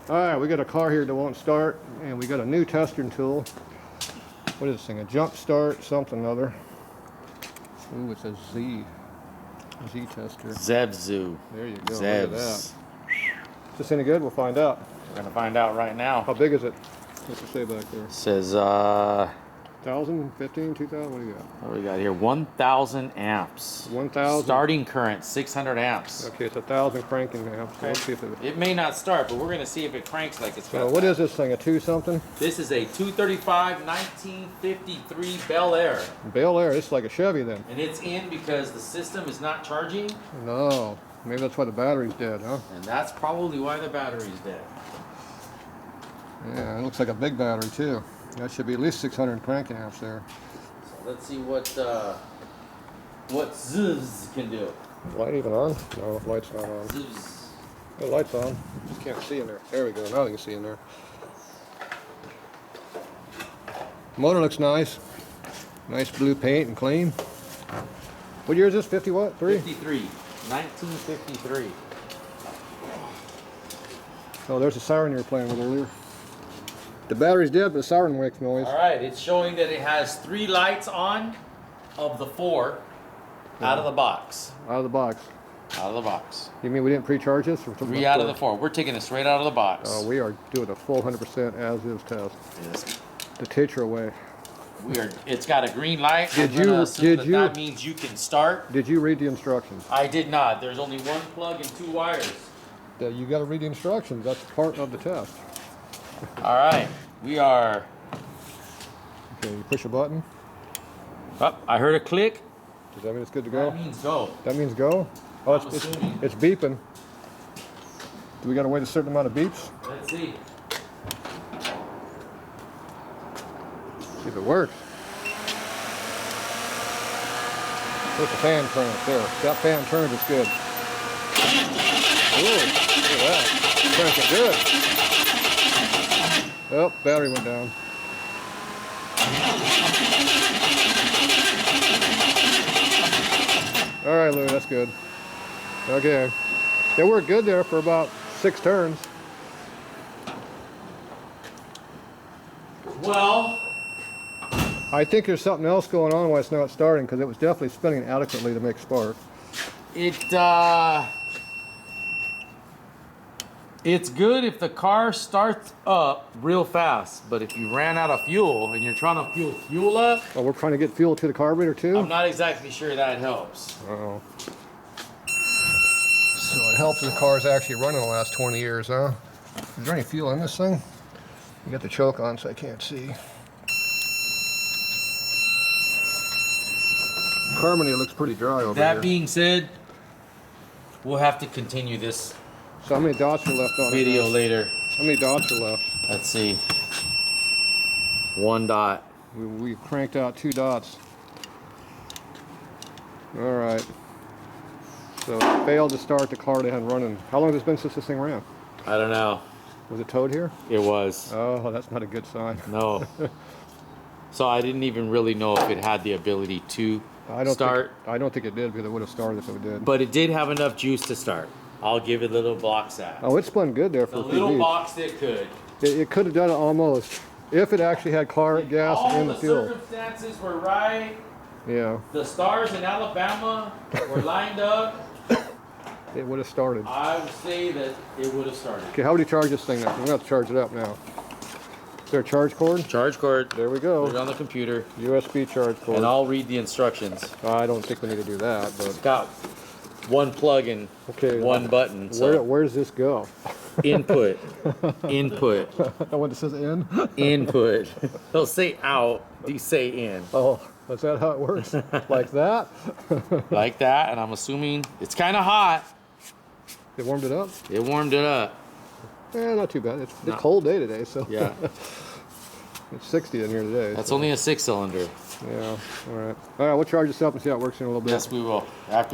Alright, we got a car here that won't start, and we got a new testing tool. What is this thing? A jump start, something or other. Ooh, it's a Z tester. ZEVZO. There you go. ZEVZO. Look at that. Is this any good? We'll find out. We're gonna find out right now. How big is it? What's it say back there? It says 1,000, 15, 2,000? What do you got? what do we got here? 1,000 amps. 1,000. Starting current 600 amps. Okay, it's 1,000 cranking amps. So let's see if It may not start, but we're gonna see if it cranks like it's. So what is this thing? A 2 something? This is a 235 1953 Bel Air. Bel Air. It's like a Chevy then. And it's in because the system is not charging. No. Maybe that's why the battery's dead, huh? And that's probably why the battery's dead. Yeah, it looks like a big battery too. That should be at least 600 cranking amps there. So let's see what ZEVZO can do. Light even on? No, light's not on. ZEVZO. The light's on. Just can't see in there. There we go. Now you can see in there. Motor looks nice. Nice blue paint and clean. What year is this? 50 what? 3? 53. 1953. Oh, there's a siren you were playing with earlier. The battery's dead, but the siren makes noise. All right, it's showing that it has 3 lights on of the 4 out of the box. Out of the box. Out of the box. You mean we didn't pre-charge this? Or 3 out of the 4. We're taking it straight out of the box. We are doing a full 100% as-is test. Yes. The Tatro way. We are. It's got a green light. That means you can start. Did you read the instructions? I did not. There's only 1 plug and 2 wires. You got to read the instructions. That's part of the test. All right, we are. Okay, you push a button. Oh, I heard a click. Does that mean it's good to go? That means go. That means go? Oh, I'm assuming. it's beeping. Do we got to wait a certain amount of beeps? Let's see. See if it works. There's the fan turns there. If that fan turns, it's good. Ooh, look at that. Cranking good. Oh, battery went down. All right, Lou, that's good. Okay. It worked good there for about 6 turns. Well, I think there's something else going on why it's not starting, because it was definitely spinning adequately to make spark. It's good if the car starts up real fast, but if you ran out of fuel and you're trying to fuel up, Oh, we're trying to get fuel to the carburetor too? I'm not exactly sure that helps. Uh-oh. So it helps if the car's actually running the last 20 years, huh? Is there any fuel in this thing? You got the choke on so I can't see. Carbonate looks pretty dry over here. That being said, we'll have to continue this So how many dots are left on video it? later. How many dots are left? Let's see. 1 dot. We cranked out 2 dots. All right. So it failed to start the car they had running. How long has it been since this thing ran? I don't know. Was it towed here? It was. Oh, that's not a good sign. No. So I didn't even really know if it had the ability to start. I don't think it did, because it would have started if it did. But it did have enough juice to start. I'll give it a little box that. Oh, it spun good there for The a few little beats. box that could. It could have done it almost, if it actually had car gas in the fuel. All the circumstances were right. Yeah, The stars in Alabama were lined up. it would have started. I would say that it would have started. Okay, how would you charge this thing now? We're going to have to charge it up now. Is there a charge cord? Charge cord. There we Put it go. on the computer. USB charge cord. And I'll read the instructions. I don't think we need to do that, It's but got 1 plug and okay. 1 button. So Where does this go? input. Input. That one that says in? Input. Don't say out. You say in. Oh, is that how it works? Like that? Like that. And I'm assuming it's kind of hot. It warmed it up? It warmed it up. Not too bad. It's a cold day today, so. Yeah. It's 60 in here today. That's so. only a 6-cylinder. Yeah, all right. All right, we'll charge this up and see how it works in a little bit. Yes, we will. After we